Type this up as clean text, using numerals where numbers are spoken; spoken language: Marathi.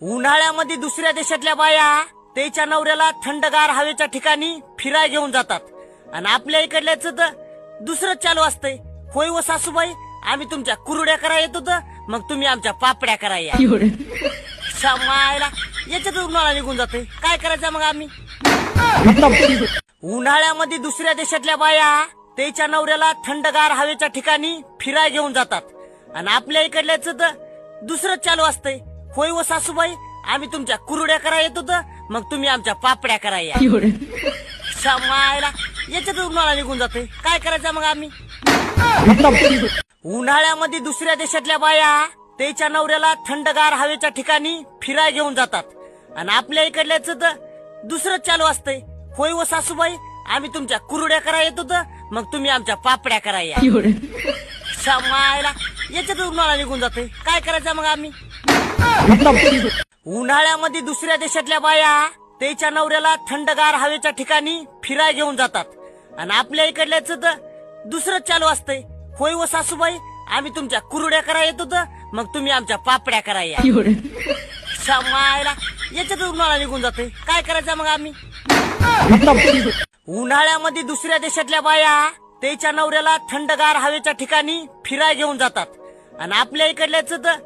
उन्हाळ्यामध्ये दुसऱ्या देशातल्या बाया त्याच्या नवऱ्याला थंडगार हवेच्या ठिकाणी फिराय घेऊन जातात आणि आपल्या इकडल्याच तर दुसरंच चालू असतंय. होय व सासूबाई, आम्ही तुमच्या कुरड्या करा येत होत, मग तुम्ही आमच्या पापड्या करा या. समायला याच्यात उन्हाळा निघून जातोय. काय करायचं मग आम्ही? उन्हाळ्यामध्ये दुसऱ्या देशातल्या बाया त्याच्या नवऱ्याला थंडगार हवेच्या ठिकाणी फिराय घेऊन जातात आणि आपल्या इकडल्याच तर दुसरंच चालू असतंय. होय व सासूबाई, आम्ही तुमच्या कुरड्या करा येत होत, मग तुम्ही आमच्या पापड्या करा या. समायला याच्यात उन्हाळा निघून जातोय. काय करायचं मग आम्ही? उन्हाळ्यामध्ये दुसऱ्या देशातल्या बाया त्याच्या नवऱ्याला थंडगार हवेच्या ठिकाणी फिराय घेऊन जातात आणि आपल्या इकडल्याच तर दुसरंच चालू असतंय. होय व सासूबाई, आम्ही तुमच्या कुरड्या करा येत होत, मग तुम्ही आमच्या पापड्या करा या. समायला याच्यात उन्हाळा निघून जातोय. काय करायचं मग आम्ही? उन्हाळ्यामध्ये दुसऱ्या देशातल्या बाया त्याच्या नवऱ्याला थंडगार हवेच्या ठिकाणी फिराय घेऊन जातात आणि आपल्या इकडल्याच तर दुसरंच चालू असतंय. होय व सासूबाई, आम्ही तुमच्या कुरड्या करा येत होत, मग तुम्ही आमच्या पापड्या करा या. समायला याच्यात उन्हाळा निघून जातोय. काय करायचं मग आम्ही? उन्हाळ्यामध्ये दुसऱ्या देशातल्या बाया त्याच्या नवऱ्याला थंडगार हवेच्या ठिकाणी फिराय घेऊन जातात आणि आपल्या इकडल्याच तर